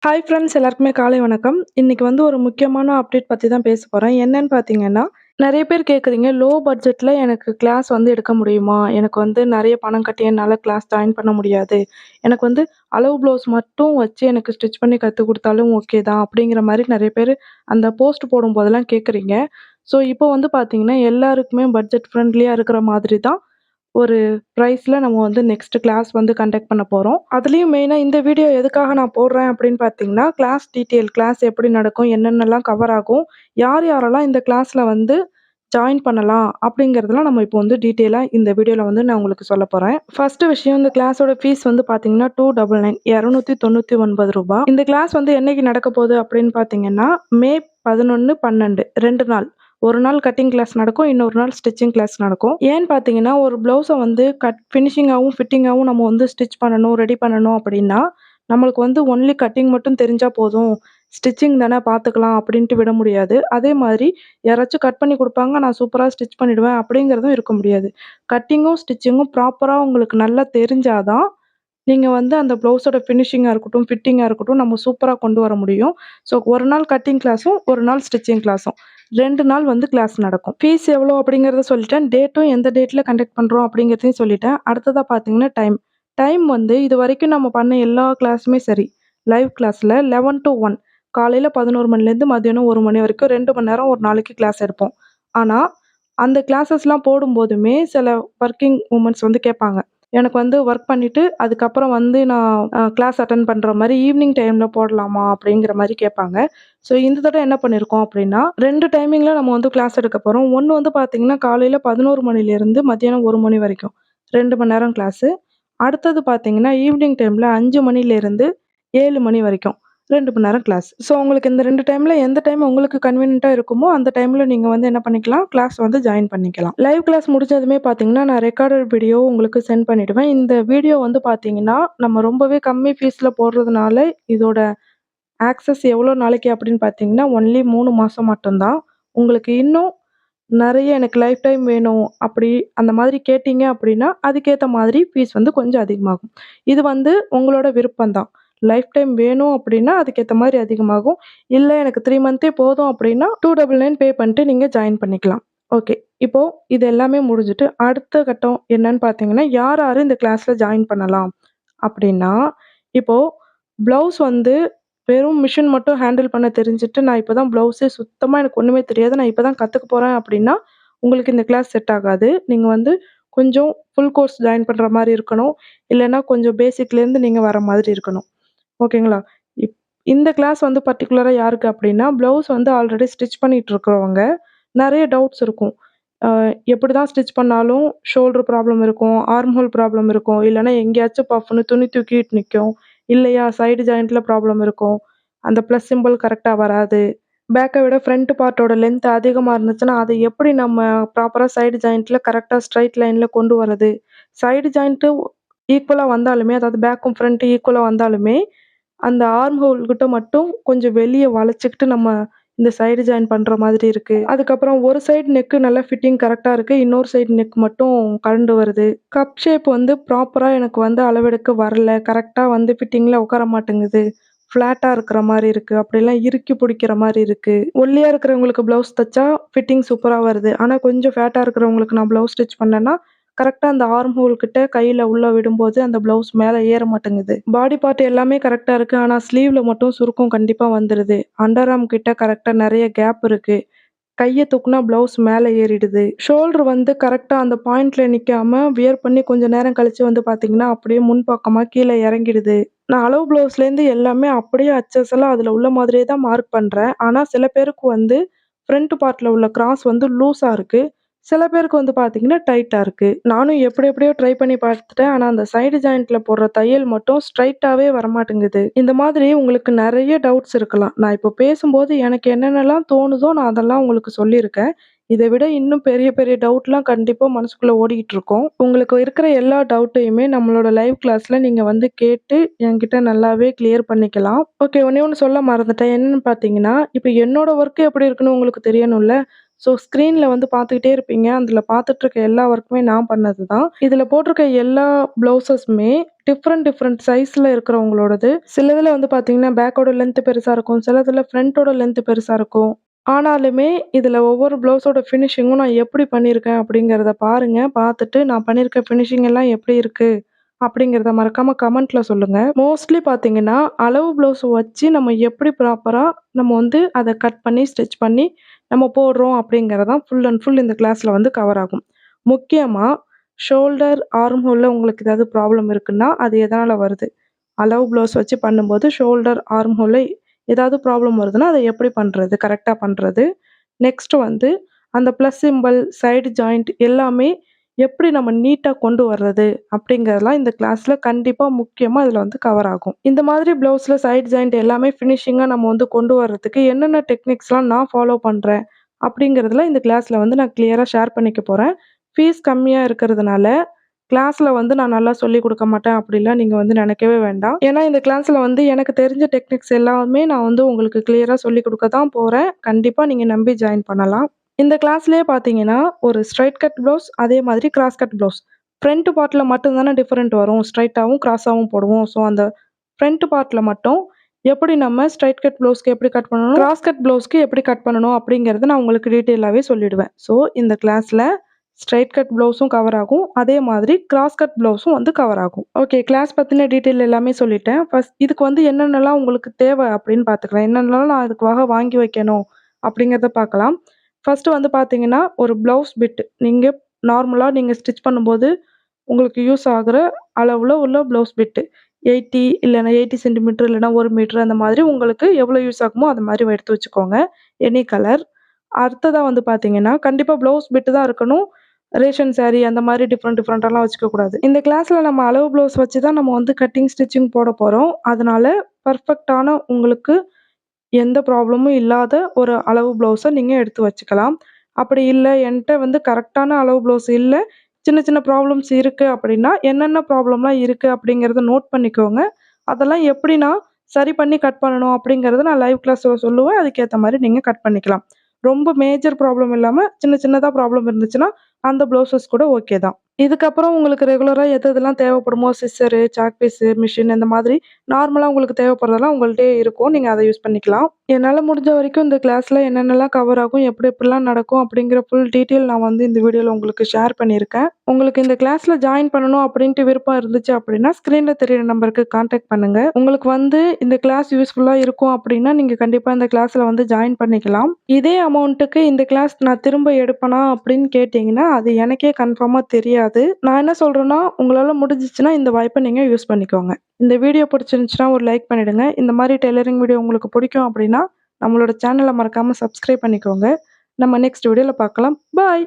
Hi friends எல்லாருக்குமே காலை வணக்கம். இன்னைக்கு வந்து ஒரு முக்கியமான அப்டேட் பத்தி தான் பேச போறேன். என்னன்னு பார்த்தீங்கன்னா, நெறைய பேர் கேட்குறீங்க, லோ பட்ஜெட்ல எனக்கு கிளாஸ் வந்து எடுக்க முடியுமா? எனக்கு வந்து நெறைய பணம் கட்டி என்னால கிளாஸ் ஜாயின் பண்ண முடியாது. எனக்கு வந்து அளவு ப்ளவுஸ் மட்டும் வச்சு எனக்கு ஸ்டிச் பண்ணி கத்துக் குடுத்தாலும் ஓகே தான். அப்படிங்கிற மாரி நெறைய பேரு அந்த போஸ்ட் போடும்போதெல்லாம் கேட்குறீங்க. ஸோ இப்போ வந்து பார்த்தீங்கன்னா, எல்லாருக்குமே பட்ஜெட் ஃப்ரெண்ட்லியா இருக்கிற மாதிரி தான் ஒரு பிரைஸ்ல நம்ம வந்து நெக்ஸ்ட் கிளாஸ் வந்து கண்டக்ட் பண்ண போறோம். அதுலயும் மெயினா இந்த வீடியோ எதுக்காக நான் போடுறேன் அப்படின்னு பார்த்தீங்கன்னா, கிளாஸ் டீட்டெயில் கிளாஸ் எப்படி நடக்கும்? என்னென்னலாம் கவர் ஆகும்? யார் யாரெல்லாம் இந்த கிளாஸ்ல வந்து ஜாயின் பண்ணலாம்? அப்படிங்கிறதெல்லாம் நம்ம இப்போ வந்து டீட்டெயிலா இந்த வீடியோல வந்து நான் உங்களுக்கு சொல்லப் போறேன். ஃபர்ஸ்ட் விஷயம் இந்த கிளாஸோட ஃபீஸ் வந்து பார்த்தீங்கன்னா, 299 ரூ. 299. இந்த கிளாஸ் வந்து என்னைக்கு நடக்கப் போகுது அப்படின்னு பார்த்தீங்கன்னா, மே 11, 12 2 நாள். ஒரு நாள் கட்டிங் கிளாஸ் நடக்கும். இன்னொரு நாள் ஸ்டிச்சிங் கிளாஸ் நடக்கும். ஏன்னு பார்த்தீங்கன்னா, ஒரு ப்ளவுஸ வந்து ஃபினிஷிங்காவும், ஃபிட்டிங்காவும் நம்ம வந்து ஸ்டிச் பண்ணணும், ரெடி பண்ணணும் அப்படின்னா, நம்மளுக்கு வந்து ஒன்லி கட்டிங் மட்டும் தெரிஞ்சா போதும். ஸ்டிச்சிங் தானே பார்த்துக்கலாம் அப்படின்ட்டு விட முடியாது. அதே மாதிரி யாராச்சும் கட் பண்ணி குடுப்பாங்க, நான் சூப்பரா ஸ்டிச் பண்ணிடுவேன் அப்படிங்கிறதும் இருக்க முடியாது. கட்டிங்கும், ஸ்டிச்சிங்கும் ப்ராப்பரா உங்களுக்கு நல்லா தெரிஞ்சா தான், நீங்க வந்து அந்த ப்ளவுஸோட ஃபினிஷிங்கா இருக்கட்டும், ஃபிட்டிங்கா இருக்கட்டும், நம்ம சூப்பரா கொண்டு வர முடியும். ஸோ, ஒரு நாள் கட்டிங் கிளாஸும், ஒரு நாள் ஸ்டிச்சிங் கிளாஸும். 2 நாள் வந்து கிளாஸ் நடக்கும். ஃபீஸ் எவ்வளோ அப்படிங்கிறத சொல்லிட்டேன். டேட்டும் எந்த டேட்ல கண்டக்ட் பண்றோம் அப்படிங்கிறதையும் சொல்லிட்டேன். அடுத்ததா பார்த்தீங்கன்னா டைம். டைம் வந்து இதுவரைக்கும் நம்ம பண்ண எல்லா கிளாஸுமே சரி, லைவ் கிளாஸ்ல 11 டூ 1 காலையில 11 மணிலேருந்து மதியானம் 1 மணி வரைக்கும் 2 மணி நேரம் ஒரு நாளைக்கு கிளாஸ் எடுப்போம். ஆனா, அந்த கிளாஸஸ்லாம் போடும்போதுமே சில வொர்க்கிங் வுமன்ஸ் வந்து கேட்பாங்க. எனக்கு வந்து ஒர்க் பண்ணிட்டு, அதுக்கப்புறம் வந்து நான் கிளாஸ் அட்டெண்ட் பண்ற மாரி ஈவினிங் டைம்ல போடலாமா? அப்படிங்கிற மாரி கேட்பாங்க. ஸோ இந்த தடவ என்ன பண்ணியிருக்கோம் அப்படின்னா, 2 டைமிங்ல நம்ம வந்து கிளாஸ் எடுக்க போறோம். ஒண்ணு வந்து பார்த்தீங்கன்னா, காலையில 11 மணிலேருந்து மத்தியானம் 1 மணி வரைக்கும் 2 மணி நேரம் கிளாஸு. அடுத்தது பார்த்தீங்கன்னா, ஈவினிங் டைம்ல 5 மணிலேருந்து 7 மணி வரைக்கும் 2 மணி நேரம் கிளாஸ். ஸோ உங்களுக்கு இந்த 2 டைம்ல எந்த டைம் உங்களுக்கு கன்வீனியன்ட்டா இருக்குமோ, அந்த டைம்ல நீங்க வந்து என்ன பண்ணிக்கலாம், கிளாஸ் வந்து ஜாயின் பண்ணிக்கலாம். லைவ் கிளாஸ் முடிஞ்சதுமே பார்த்தீங்கன்னா, நான் ரெக்கார்டட் வீடியோ உங்களுக்கு சென்ட் பண்ணிடுவேன். இந்த வீடியோ வந்து பார்த்தீங்கன்னா, நம்ம ரொம்பவே கம்மி ஃபீஸ்ல போடுறதுனால, இதோட ஆக்சஸ் எவ்வளோ நாளைக்கு அப்படின்னு பார்த்தீங்கன்னா, ஒன்லி 3 மாசம் மட்டும் தான். உங்களுக்கு இன்னும் நெறைய எனக்கு லைஃப் டைம் வேணும் அப்படி அந்த மாதிரி கேட்டீங்க அப்படின்னா, அதுக்கேத்த மாதிரி ஃபீஸ் வந்து கொஞ்சம் அதிகமாகும். இது வந்து உங்களோட விருப்பம் தான். லைஃப் டைம் வேணும் அப்படின்னா, அதுக்கேத்த மாரி அதிகமாகும். இல்ல எனக்கு 3 மந்த்தே போதும் அப்படின்னா, 299 பே பண்ணிட்டு நீங்க ஜாயின் பண்ணிக்கலாம். ஓகே. இப்போ இது எல்லாமே முடிஞ்சுட்டு, அடுத்த கட்டம் என்னன்னு பார்த்தீங்கன்னா, யார் யாரு இந்த கிளாஸ்ல ஜாயின் பண்ணலாம் அப்படின்னா, இப்போ ப்ளவுஸ் வந்து வெறும் மிஷின் மட்டும் ஹேண்டில் பண்ண தெரிஞ்சுட்டு, நான் இப்ப தான் ப்ளவுஸே சுத்தமா எனக்கு ஒண்ணுமே தெரியாது. நான் இப்ப தான் கத்துக்க போறேன் அப்படின்னா, உங்களுக்கு இந்த கிளாஸ் செட் ஆகாது. நீங்க வந்து கொஞ்சம் ஃபுல் கோர்ஸ் ஜாயின் பண்ற மாரி இருக்கணும். இல்லன்னா கொஞ்சம் பேசிக்லேருந்து நீங்க வர மாதிரி இருக்கணும். ஓகேங்களா? இப் இந்த கிளாஸ் வந்து பர்ட்டிகுலரா யாருக்கு அப்படின்னா, ப்ளவுஸ் வந்து ஆல்ரெடி ஸ்டிச் பண்ணிட்டு இருக்கிறவங்க, நெறைய டவுட்ஸ் இருக்கும். அ எப்படிதான் ஸ்டிச் பண்ணாலும் ஷோல்டர் ப்ராப்ளம் இருக்கும், ஆர்ம் ஹோல் ப்ராப்ளம் இருக்கும். இல்லன்னா எங்கேயாச்சும் பஃப்ன்னு துணி தூக்கிட்டு நிக்கும். இல்லையா சைடு ஜாயிண்ட்ல ப்ராப்ளம் இருக்கும். அந்த ப்ளஸ் சிம்பல் கரெக்ட்டா வராது. பேக்க விட ஃப்ரண்ட் பார்ட்டோட லென்த் அதிகமா இருந்துச்சுன்னா, அதை எப்படி நம்ம ப்ராப்பரா சைடு ஜாயிண்ட்ல கரெக்ட்டா ஸ்ட்ரெய்ட் லைன்ல கொண்டு வரது? சைடு ஜாயிண்ட்டு ஈக்குவலா வந்தாலுமே, அதாவது பேக்கும் ஃப்ரண்ட்டும் ஈக்குவலா வந்தாலுமே, அந்த ஆர்ம் ஹோல் கிட்ட மட்டும் கொஞ்சம் வெளிய வளைச்சுக்கிட்டு நம்ம இந்த சைடு ஜாயின் பண்ற மாதிரி இருக்கு. அதுக்கப்புறம் ஒரு சைடு நெக் நல்லா ஃபிட்டிங் கரெக்ட்டா இருக்கு. இன்னொரு சைடு நெக் மட்டும் கழண்டு வருது. கப் ஷேப் வந்து ப்ராப்பரா எனக்கு வந்து அளவெடுக்க வரல. கரெக்ட்டா வந்து ஃபிட்டிங்ல உட்கார மாட்டேங்குது. ஃப்ளாட்டா இருக்கிற மாரி இருக்கு. அப்படிலாம் இறுக்கி பிடிக்கிற மாரி இருக்கு. ஒல்லியா இருக்கிறவங்களுக்கு ப்ளவுஸ் தச்சா ஃபிட்டிங் சூப்பரா வருது. ஆனா கொஞ்சம் ஃபேட்டா இருக்கிறவங்களுக்கு நான் ப்ளவுஸ் ஸ்டிச் பண்ணேன்னா, கரெக்ட்டா அந்த ஆர்ம் ஹோல் கிட்ட கையில உள்ள விடும்போது அந்த ப்ளவுஸ் மேல ஏற மாட்டேங்குது. பாடி பார்ட் எல்லாமே கரெக்ட்டா இருக்கு. ஆனா ஸ்லீவ்ல மட்டும் சுருக்கம் கண்டிப்பா வந்துருது. அண்டர் ஆர்ம் கிட்ட கரெக்ட்டா நெறைய கேப் இருக்கு. கைய தூக்குனா ப்ளவுஸ் மேல ஏறிடுது. ஷோல்டர் வந்து கரெக்ட்டா அந்த பாயிண்ட்ல நிக்காம, வியர் பண்ணி கொஞ்ச நேரம் கழிச்சு வந்து பார்த்தீங்கன்னா, அப்படியே முன்பக்கமா கீழ இறங்கிடுது. நான் அளவு ப்ளவுஸ்லேருந்து எல்லாமே அப்படியே அச்சசலா அதில உள்ள மாதிரியே தான் மார்க் பண்றேன். ஆனா சில பேருக்கு வந்து ஃப்ரண்ட் பார்ட்ல உள்ள கிராஸ் வந்து லூஸா இருக்கு. சில பேருக்கு வந்து பார்த்தீங்கன்னா, டைட்டா இருக்கு. நானும் எப்படி எப்படியோ ட்ரை பண்ணி பார்த்துட்டேன். ஆனா அந்த சைடு ஜாயிண்ட்ல போடுற தையல் மட்டும் ஸ்ட்ரைட்டாவே வரமாட்டேங்குது. இந்த மாதிரி உங்களுக்கு நெறைய டவுட்ஸ் இருக்கலாம். நான் இப்போ பேசும்போது எனக்கு என்னென்னலாம் தோணுதோ, நான் அதெல்லாம் உங்களுக்கு சொல்லியிருக்கேன். இத விட இன்னும் பெரிய பெரிய டவுட்லாம் கண்டிப்பா மனசுக்குள்ள ஓடிக்கிட்டு இருக்கும். உங்களுக்கு இருக்கிற எல்லா டவுட்டையுமே நம்மளோட லைவ் கிளாஸ்ல நீங்க வந்து கேட்டு என்கிட்ட நல்லாவே கிளியர் பண்ணிக்கலாம். ஓகே, ஒண்ணே ஒண்ணு சொல்ல மறந்துட்டேன். என்னன்னு பார்த்தீங்கன்னா, இப்ப என்னோட ஒர்க் எப்படி இருக்குன்னு உங்களுக்கு தெரியணும்ல. ஸோ ஸ்க்ரீன்ல வந்து பார்த்துக்கிட்டே இருப்பீங்க. அதில பார்த்துட்டு இருக்க எல்லா ஒர்க்குமே நான் பண்ணது தான். இதில போட்டிருக்க எல்லா ப்ளவுஸஸுமே டிஃப்ரெண்ட் டிஃப்ரெண்ட் சைஸ்ல இருக்கிறவங்களோடது. சிலதுல வந்து பார்த்தீங்கன்னா, பேக்கோட லென்த் பெருசா இருக்கும். சிலதுல ஃப்ரண்ட்டோட லென்த் பெருசா இருக்கும். ஆனாலுமே, இதுல ஒவ்வொரு ப்ளவுஸோட ஃபினிஷிங்கும் நான் எப்படி பண்ணியிருக்கேன் அப்படிங்கிறத பாருங்க. பார்த்துட்டு நான் பண்ணியிருக்க ஃபினிஷிங் எல்லாம் எப்படி இருக்கு? அப்படிங்கிறத மறக்காம கமெண்ட்ல சொல்லுங்க. மோஸ்ட்லி பார்த்தீங்கன்னா, அளவு ப்ளவுஸ் வச்சு நம்ம எப்படி ப்ராப்பரா நம்ம வந்து அத கட் பண்ணி, ஸ்டிச் பண்ணி நம்ம போடுறோம் அப்படிங்கிறது தான் ஃபுல் அண்ட் ஃபுல் இந்த கிளாஸ்ல வந்து கவர் ஆகும். முக்கியமா ஷோல்டர், ஆர்ம் ஹோல்ல உங்களுக்கு ஏதாவது ப்ராப்ளம் இருக்குன்னா, அது எதனால வருது? அளவு ப்ளவுஸ் வச்சு பண்ணும்போது ஷோல்டர், ஆர்ம் ஹோல்ல ஏதாவது ப்ராப்ளம் வருதுன்னா, அத எப்படி பண்றது? கரெக்ட்டா பண்றது. நெக்ஸ்ட் வந்து அந்த பிளஸ் சிம்பல், சைடு ஜாயிண்ட் எல்லாமே எப்படி நம்ம நீட்டா கொண்டு வர்றது? அப்படிங்கிறதெல்லாம் இந்த கிளாஸ்ல கண்டிப்பா முக்கியமா இதுல வந்து கவர் ஆகும். இந்த மாதிரி ப்ளவுஸ்ல சைடு ஜாயிண்ட் எல்லாமே ஃபினிஷிங்கா நம்ம வந்து கொண்டு வர்றதுக்கு என்னென்ன டெக்னிக்ஸ்லாம் நான் ஃபாலோ பண்றேன்? அப்படிங்கிறதுல இந்த கிளாஸ்ல வந்து நான் கிளியரா ஷேர் பண்ணிக்க போறேன். ஃபீஸ் கம்மியா இருக்கிறதுனால, கிளாஸ்ல வந்து நான் நல்லா சொல்லிக் குடுக்க மாட்டேன் அப்படிலாம் நீங்க வந்து நெனைக்கவே வேண்டாம். ஏன்னா இந்த கிளாஸ்ல வந்து எனக்கு தெரிஞ்ச டெக்னிக்ஸ் எல்லாமே நான் வந்து உங்களுக்கு கிளியரா சொல்லிக் குடுக்க தான் போறேன். கண்டிப்பா நீங்க நம்பி ஜாயின் பண்ணலாம். இந்த கிளாஸ்லயே பார்த்தீங்கன்னா, ஒரு ஸ்ட்ரெய்ட் கட் ப்ளவுஸ், அதே மாதிரி கிராஸ் கட் ப்ளவுஸ். ஃப்ரண்ட் பார்ட்ல மட்டும் தானே டிஃபரெண்ட் வரும். ஸ்ட்ரெய்ட்டாவும், கிராஸாவும் போடுவோம். ஸோ, அந்த ஃப்ரண்ட் பார்ட்ல மட்டும் எப்படி நம்ம ஸ்ட்ரெய்ட் கட் ப்ளவுஸ்க்கு எப்படி கட் பண்ணணும், கிராஸ் கட் ப்ளவுஸ்க்கு எப்படி கட் பண்ணணும் அப்படிங்கிறத நான் உங்களுக்கு டீட்டெயிலாவே சொல்லிடுவேன். ஸோ, இந்த கிளாஸ்ல ஸ்ட்ரெய்ட் கட் ப்ளவுஸும் கவர் ஆகும். அதே மாதிரி கிராஸ் கட் ப்ளவுஸும் வந்து கவர் ஆகும். ஓகே, கிளாஸ் பத்தின டீட்டெயில் எல்லாமே சொல்லிட்டேன். ஃபர்ஸ்ட் இதுக்கு வந்து என்னென்னலாம் உங்களுக்கு தேவை அப்படின்னு பார்த்துக்கலாம். என்னென்னலாம் நான் அதுக்காக வாங்கி வைக்கணும் அப்படிங்கிறத பார்க்கலாம். ஃபர்ஸ்ட்டு வந்து பார்த்தீங்கன்னா, ஒரு ப்ளவுஸ் பிட். நீங்க நார்மலா நீங்க ஸ்டிச் பண்ணும்போது, உங்களுக்கு யூஸ் ஆகுற அளவுல உள்ள ப்ளவுஸ் பிட்டு. 80 இல்லன்னா 80 சென்டிமீட்டர் இல்லன்னா 1 மீட்டர் அந்த மாதிரி உங்களுக்கு எவ்வளோ யூஸ் ஆகுமோ அது மாரி எடுத்து வச்சுக்கோங்க. Any colour. அடுத்ததா வந்து பார்த்தீங்கன்னா, கண்டிப்பா ப்ளவுஸ் பிட் தான் இருக்கணும். ரேஷன் சாரி அந்த மாரி டிஃப்ரெண்ட் டிஃப்ரெண்ட்டாலாம் வச்சுக்க கூடாது. இந்த கிளாஸ்ல நம்ம அளவு ப்ளவுஸ் வச்சு தான் நம்ம வந்து கட்டிங், ஸ்டிச்சிங் போட போறோம். அதனால பெர்ஃபெக்ட்டான உங்களுக்கு எந்த ப்ராப்ளமும் இல்லாத ஒரு அளவு ப்ளவுஸ நீங்க எடுத்து வச்சுக்கலாம். அப்படி இல்ல என்ட்ட வந்து கரெக்ட்டான அளவு ப்ளவுஸ் இல்ல, சின்ன சின்ன ப்ராப்ளம்ஸ் இருக்கு அப்படின்னா, என்னென்ன ப்ராப்ளம்லாம் இருக்கு அப்படிங்கிறத நோட் பண்ணிக்கோங்க. அதெல்லாம் எப்படி நான் சரி பண்ணி கட் பண்ணணும் அப்படிங்கிறத நான் லைவ் கிளாஸ்ல சொல்லுவேன். அதுக்கேத்த மாரி நீங்க கட் பண்ணிக்கலாம். ரொம்ப மேஜர் ப்ராப்ளம் இல்லாம, சின்ன சின்னதா ப்ராப்ளம் இருந்துச்சுன்னா, அந்த ப்ளவுஸஸ் கூட ஓகே தான். இதுக்கப்புறம் உங்களுக்கு ரெகுலரா எது எதெல்லாம் தேவைப்படுமோ சிசரு, சாக் பீஸு, மிஷின் இந்த மாதிரி நார்மலா உங்களுக்கு தேவைப்படுறதெல்லாம் உங்கள்ட்டயே இருக்கும். நீங்க அத யூஸ் பண்ணிக்கலாம். என்னால முடிஞ்ச வரைக்கும் இந்த கிளாஸ்ல என்னென்னலாம் கவர் ஆகும், எப்படி எப்படிலாம் நடக்கும் அப்படிங்கிற ஃபுல் டீட்டெயில் நான் வந்து இந்த வீடியோல உங்களுக்கு ஷேர் பண்ணியிருக்கேன். உங்களுக்கு இந்த கிளாஸ்ல ஜாயின் பண்ணணும் அப்படின்ட்டு விருப்பம் இருந்துச்சு அப்படின்னா, ஸ்க்ரீன்ல தெரியிற நம்பருக்கு கான்டாக்ட் பண்ணுங்க. உங்களுக்கு வந்து இந்த கிளாஸ் யூஸ்ஃபுல்லா இருக்கும் அப்படின்னா, நீங்க கண்டிப்பா இந்த கிளாஸ்ல வந்து ஜாயின் பண்ணிக்கலாம். இதே அமௌண்ட்டுக்கு இந்த கிளாஸ் நான் திரும்ப எடுப்பனா அப்படின்னு கேட்டீங்கன்னா, அது எனக்கே கன்ஃபார்மா தெரியாது. நான் என்ன சொல்றேன்னா, உங்களால முடிஞ்சுச்சுன்னா இந்த வாய்ப்ப நீங்க யூஸ் பண்ணிக்கோங்க. இந்த வீடியோ பிடிச்சிருந்துச்சுன்னா ஒரு லைக் பண்ணிடுங்க. இந்த மாரி டெய்லரிங் வீடியோ உங்களுக்கு பிடிக்கும் அப்படின்னா, நம்மளோட சேனல மறக்காம சப்ஸ்கிரைப் பண்ணிக்கோங்க. நம்ம நெக்ஸ்ட் வீடியோல பார்க்கலாம். பாய்.